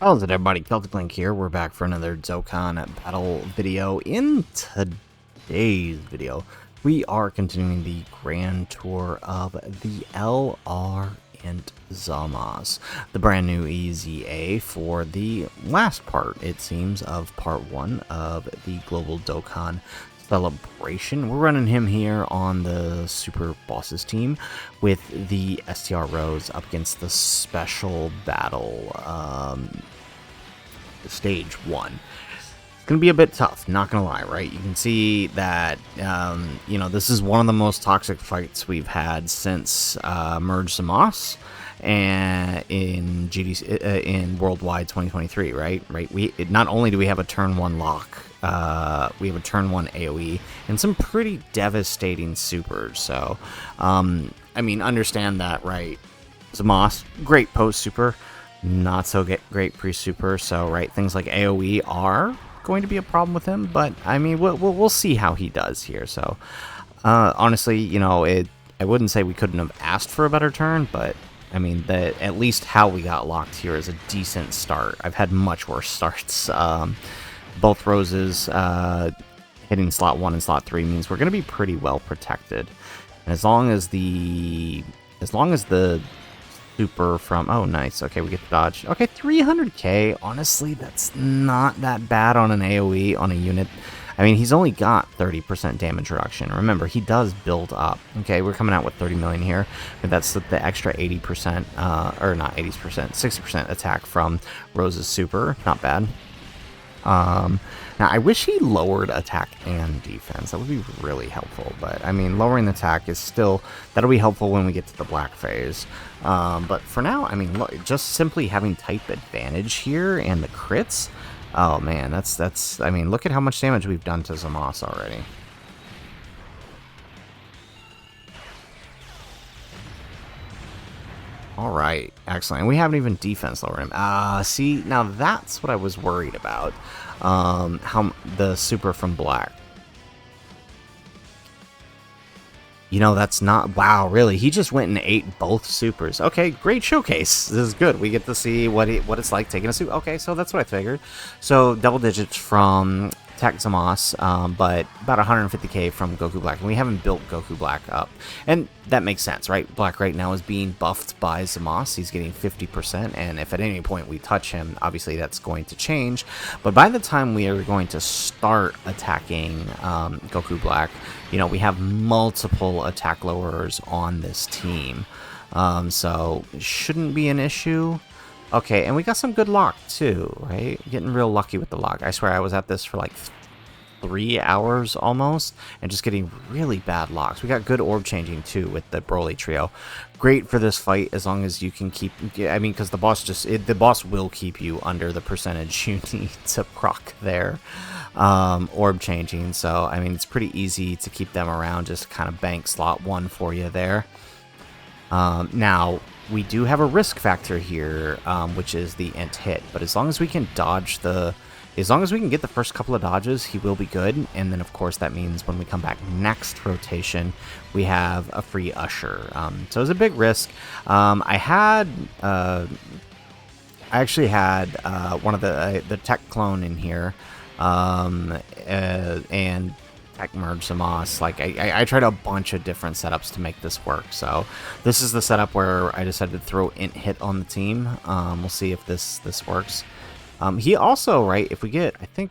How's it, everybody? Celtic Link here. We're back for another Dokkan Battle video. In today's video, we are continuing the grand tour of the LR and Zamasu, the brand new EZA for the last part, it seems, of part 1 of the Global Dokkan Celebration. We're running him here on the Super Bosses team with the STR Rose up against the Special Battle Stage 1. It's going to be a bit tough, not going to lie, right? You can see that, you know, this is one of the most toxic fights we've had since Merge Zamasu and in GDC, in Worldwide 2023, right? We not only do we have a turn 1 lock, we have a turn 1 AoE and some pretty devastating supers. So, I mean, understand that, right? Zamasu, great post super, not so great pre-super. So, right, things like AoE are going to be a problem with him, but I mean, we'll see how he does here. So, honestly, you know, I wouldn't say we couldn't have asked for a better turn, but I mean, at least how we got locked here is a decent start. I've had much worse starts. Both roses hitting slot 1 and slot 3 means we're going to be pretty well protected. And as long as the super from, oh nice, okay, we get the dodge. Okay, 300k, honestly, that's not that bad on an AoE on a unit. I mean, he's only got 30% damage reduction. Remember, he does build up. Okay, we're coming out with 30 million here, but that's the extra 80%, or not 80%, 60% attack from Rose's super. Not bad. Now, I wish he lowered attack and defense. That would be really helpful. But, I mean, lowering the attack is still... That'll be helpful when we get to the black phase. But for now, I mean, look, just simply having type advantage here and the crits... Oh, man, that's... I mean, look at how much damage we've done to Zamasu already. Alright, excellent. And we haven't even defense lowered him. See, now that's what I was worried about. How the super from black. You know, that's not... Wow, really? He just went and ate both supers. Okay, great showcase. This is good. We get to see what it's like taking a super. Okay, so that's what I figured. So, double digits from Tech Zamasu, but about 150k from Goku Black. And we haven't built Goku Black up. And that makes sense, right? Black right now is being buffed by Zamasu. He's getting 50%, and if at any point we touch him, obviously that's going to change. But by the time we are going to start attacking Goku Black, you know, we have multiple attack lowerers on this team. So it shouldn't be an issue. Okay, and we got some good lock too, right? Getting real lucky with the lock. I swear I was at this for like 3 hours almost, and just getting really bad locks. We got good orb changing too with the Broly trio. Great for this fight as long as you can keep... I mean, because the boss the boss will keep you under the percentage you need to proc their orb changing. So, I mean, it's pretty easy to keep them around, just kind of bank slot 1 for you there. Now, we do have a risk factor here, which is the int hit, but as long as we can dodge as long as we can get the first couple of dodges, he will be good. And then, of course, that means when we come back next rotation, we have a free Usher. So it's a big risk. I actually had one of the tech clone in here, and tech merge Zamasu. Like I tried a bunch of different setups to make this work. So this is the setup where I decided to throw int hit on the team. We'll see if this works. He also, right, if we get, I think,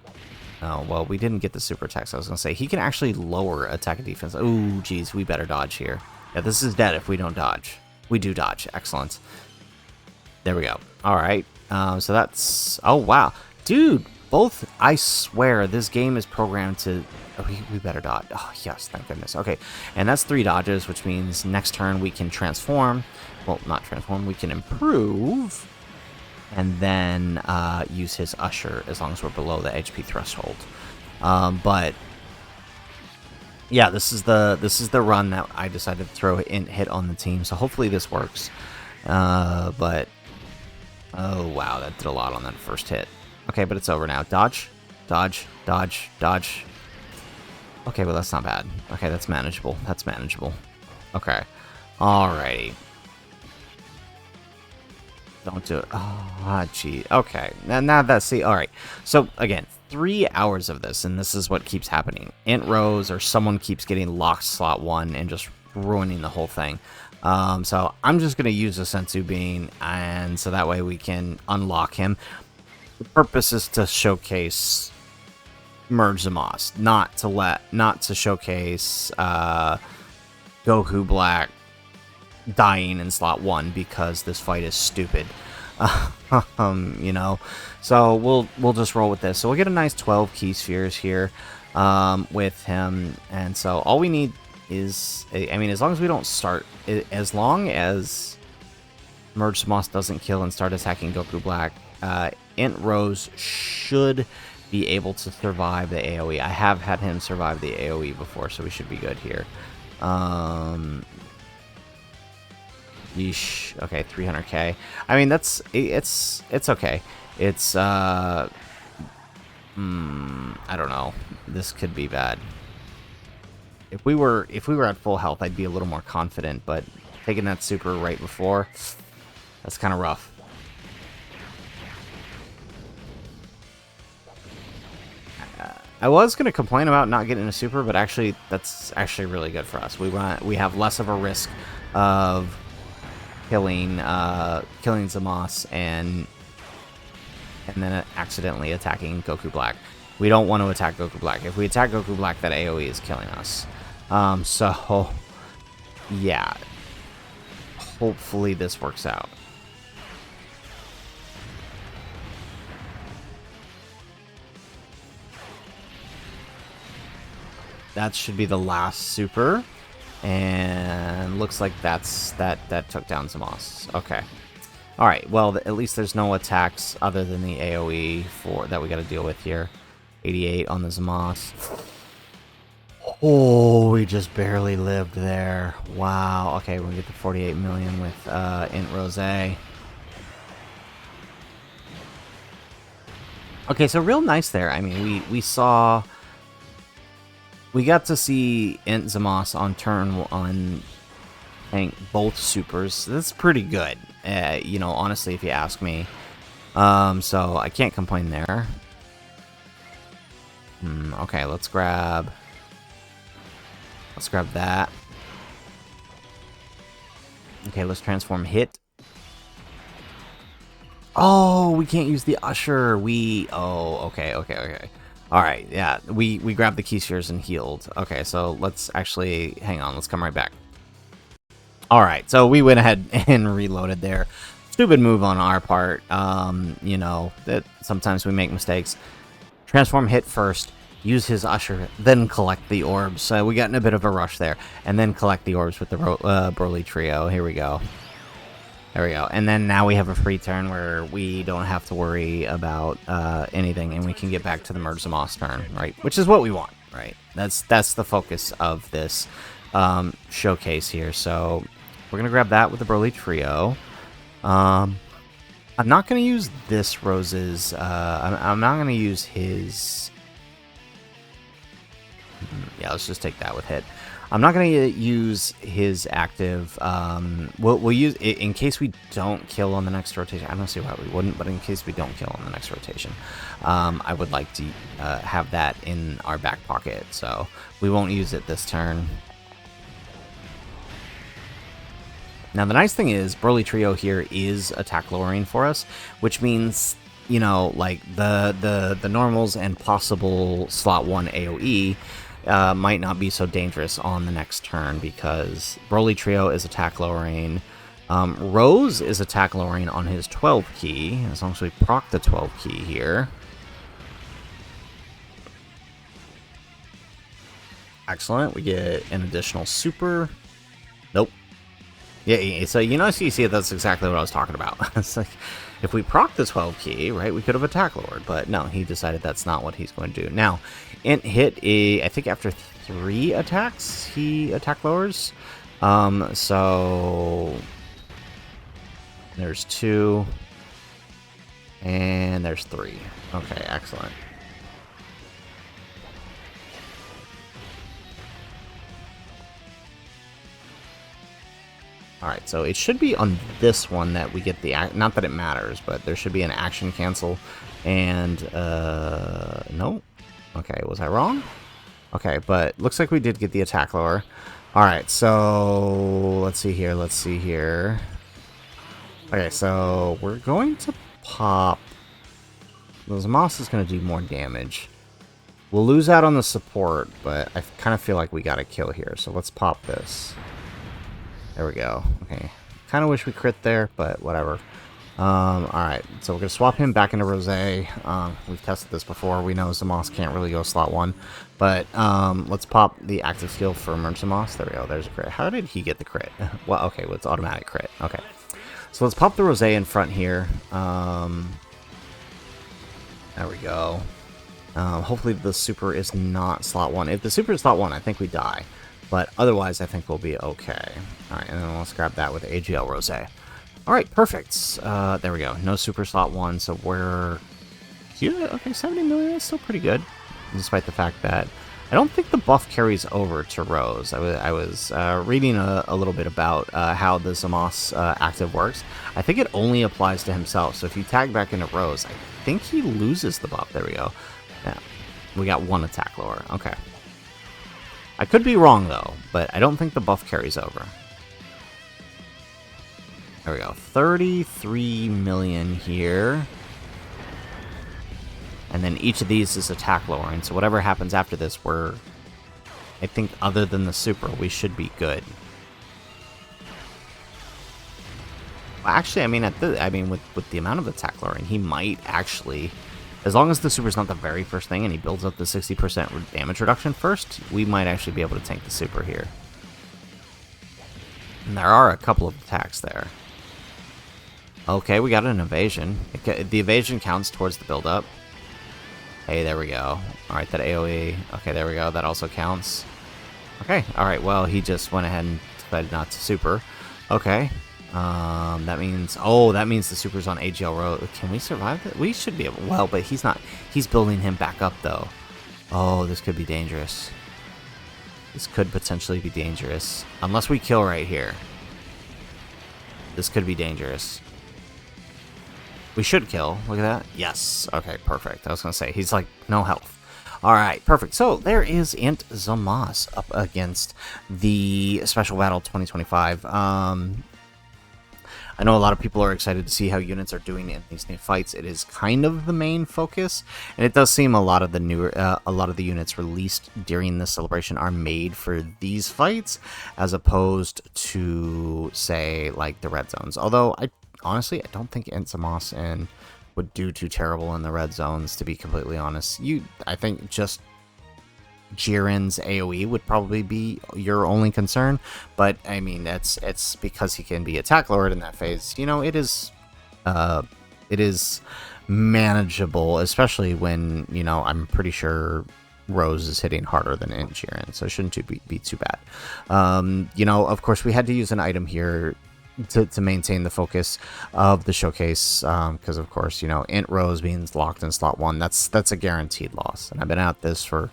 oh, well, we didn't get the super attacks. I was going to say, he can actually lower attack and defense. Oh, geez, we better dodge here. Yeah, this is dead if we don't dodge. We do dodge. Excellent. There we go. All right. So that's, oh, wow. Dude, both, I swear, this game is programmed to, oh, we better dodge. Oh, yes, thank goodness. Okay, and that's 3 dodges, which means next turn we can transform. Well, not transform, we can improve. And then use his Usher as long as we're below the HP threshold. But yeah, this is the run that I decided to throw int hit on the team. So hopefully this works. But oh wow, that did a lot on that first hit. Okay, but it's over now. Dodge, dodge, dodge, dodge. Okay, well that's not bad. Okay, that's manageable. That's manageable. Okay, alrighty. Don't do it. Oh, gee. Okay. Now that's, see, alright. So, again, 3 hours of this, and this is what keeps happening. Int Rose or someone keeps getting locked slot 1 and just ruining the whole thing. So I'm just going to use a Senzu Bean, and so that way we can unlock him. The purpose is to showcase Merge Zamasu, not to showcase Goku Black dying in slot 1 because this fight is stupid. You know, so we'll just roll with this. So we'll get a nice 12 key spheres here with him, and so all we need is, I mean, as long as we don't start, as long as Merge Zamasu doesn't kill and start attacking Goku Black, Int Rose should be able to survive the AoE. I have had him survive the AoE before, so we should be good here. Yeesh. Okay, 300k. I mean, it's okay. It's I don't know. This could be bad. If we were at full health, I'd be a little more confident, but taking that super right before, that's kind of rough. I was going to complain about not getting a super, but actually, that's actually really good for us. We have less of a risk of killing Zamasu and then accidentally attacking Goku Black. We don't want to attack Goku Black. If we attack Goku Black, that AoE is killing us. So yeah, hopefully this works out. That should be the last super. And looks like that took down Zamasu. Okay. Alright, well, at least there's no attacks other than the AoE that we got to deal with here. 88 on the Zamasu. Oh, we just barely lived there. Wow. Okay, we're going to get to 48 million with Int Rose. Okay, so real nice there. I mean, we got to see Int Zamasu on turn 1 tank both supers. That's pretty good, you know, honestly, if you ask me. So I can't complain there. Okay, let's grab that. Okay, let's transform hit. Oh, we can't use the Usher. Oh, okay. Alright, yeah, we grabbed the key spheres and healed. Okay, so let's actually, hang on, let's come right back. Alright, so we went ahead and reloaded there. Stupid move on our part. You know, that sometimes we make mistakes. Transform hit first, use his Usher, then collect the orbs. So we got in a bit of a rush there. And then collect the orbs with the Broly trio. Here we go. There we go. And then now we have a free turn where we don't have to worry about anything, and we can get back to the Merge Zamasu turn, right? Which is what we want, right? That's the focus of this showcase here. So we're going to grab that with the Broly trio. I'm not going to use this Rose's... I'm not going to use his... Yeah, let's just take that with hit. I'm not going to use his active. We'll use it in case we don't kill on the next rotation. I don't see why we wouldn't, but in case we don't kill on the next rotation, I would like to have that in our back pocket. So we won't use it this turn. Now the nice thing is Broly Trio here is attack lowering for us, which means, you know, like the normals and possible slot 1 AoE might not be so dangerous on the next turn because Broly Trio is attack lowering. Rose is attack lowering on his 12 key, as long as we proc the 12 key here. Excellent. We get an additional super. Nope. Yeah, so you know, see, that's exactly what I was talking about. It's like, if we proc the 12 key, right, we could have attack lowered, but no, he decided that's not what he's going to do. Now, Int hit, I think after 3 attacks, he attack lowers. So there's 2, and there's 3. Okay, excellent. Alright, so it should be on this one that we get the... Not that it matters, but there should be an action cancel. And, no. Okay, was I wrong? Okay, but looks like we did get the attack lower. Alright, so... Let's see here. Okay, so we're going to pop... The Zamasu is going to do more damage. We'll lose out on the support, but I kind of feel like we got a kill here. So let's pop this. There we go. Okay. Kind of wish we crit there, but whatever. Alright, so we're going to swap him back into Rosé. We've tested this before. We know Zamasu can't really go slot 1. But let's pop the active skill for Zamasu. There we go. There's a crit. How did he get the crit? Well, okay, well, it's automatic crit. Okay. So let's pop the Rosé in front here. There we go. Hopefully the super is not slot 1. If the super is slot 1, I think we die. But otherwise, I think we'll be okay. Alright, and then let's grab that with AGL Rosé. Alright, perfect. There we go. No super slot 1, so we're... Yeah, okay, 70 million is still pretty good. Despite the fact that I don't think the buff carries over to Rose. I was reading a little bit about how the Zamasu active works. I think it only applies to himself, so if you tag back into Rose, I think he loses the buff. There we go. Yeah, we got 1 attack lower. Okay. I could be wrong, though, but I don't think the buff carries over. There we go. 33 million here. And then each of these is attack lowering, so whatever happens after this, we're... I think other than the super, we should be good. Well, actually, I mean, with the amount of attack lowering, he might actually... As long as the super's not the very first thing and he builds up the 60% damage reduction first, we might actually be able to tank the super here. And there are a couple of attacks there. Okay, we got an evasion. The evasion counts towards the build-up. Hey, there we go. Alright, that AoE. Okay, there we go. That also counts. Okay, alright, well, he just went ahead and decided not to super. Okay. That means... Oh, that means the super's on AGL Road. Can we survive it? We should be able... Well, but he's not... He's building him back up, though. Oh, this could be dangerous. This could potentially be dangerous. Unless we kill right here. This could be dangerous. We should kill. Look at that. Yes. Okay, perfect. I was going to say, he's like, no health. Alright, perfect. So, there is Ant Zamasu up against the Special Battle 2025. I know a lot of people are excited to see how units are doing in these new fights. It is kind of the main focus, and it does seem a lot of the units released during this celebration are made for these fights, as opposed to, say, like the red zones. Although, honestly, I don't think Ant Zamasu would do too terrible in the red zones, to be completely honest. I think just Jiren's AoE would probably be your only concern, but I mean it's because he can be attack lowered in that phase. You know, it is manageable, especially when, you know, I'm pretty sure Rose is hitting harder than Jiren, so it shouldn't be too bad. You know, of course, we had to use an item here to maintain the focus of the showcase, because of course, you know, Int Rose being locked in slot 1, that's a guaranteed loss, and I've been at this for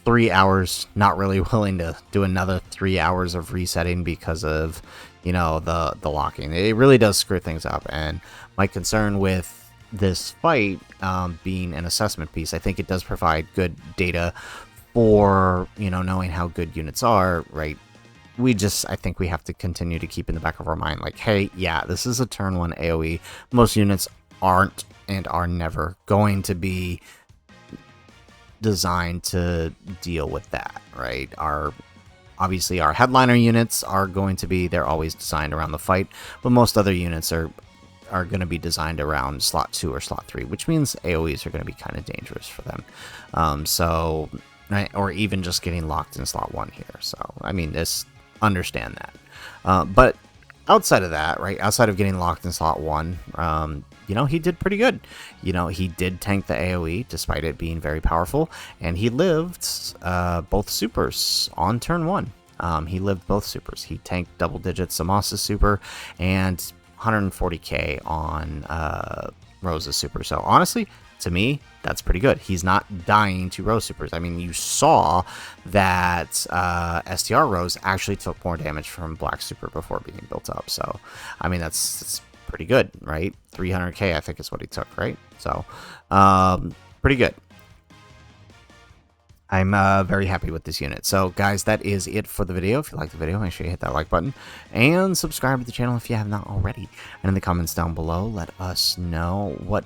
3 hours, not really willing to do another 3 hours of resetting because of, you know, the locking. It really does screw things up, and my concern with this fight being an assessment piece, I think it does provide good data for, you know, knowing how good units are, right? I think we have to continue to keep in the back of our mind, like, hey, yeah, this is a turn 1 AoE. Most units aren't and are never going to be designed to deal with that, right? Obviously our headliner units are going to be, they're always designed around the fight, but most other units are going to be designed around slot 2 or slot 3, which means AoEs are going to be kind of dangerous for them. So, or even just getting locked in slot 1 here. So, I mean, understand that. But outside of that, right, outside of getting locked in slot 1, you know, he did pretty good. You know, he did tank the AoE, despite it being very powerful, and he lived both supers on turn 1. He lived both supers. He tanked double digits Zamasu super, and 140k on Rose's super. So, honestly, to me, that's pretty good. He's not dying to Rose Supers. I mean, you saw that STR Rose actually took more damage from Black Super before being built up. So, I mean, that's pretty good, right? 300k, I think is what he took, right? So, pretty good. I'm very happy with this unit. So, guys, that is it for the video. If you like the video, make sure you hit that like button and subscribe to the channel if you have not already. And in the comments down below, let us know, what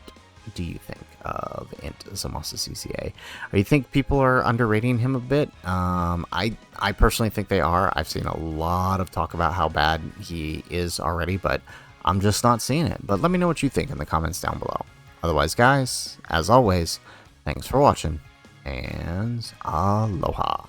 do you think of Zamasu CCA? Or you think people are underrating him a bit? I personally think they are. I've seen a lot of talk about how bad he is already, but I'm just not seeing it. But let me know what you think in the comments down below. Otherwise, guys, as always, thanks for watching. And aloha.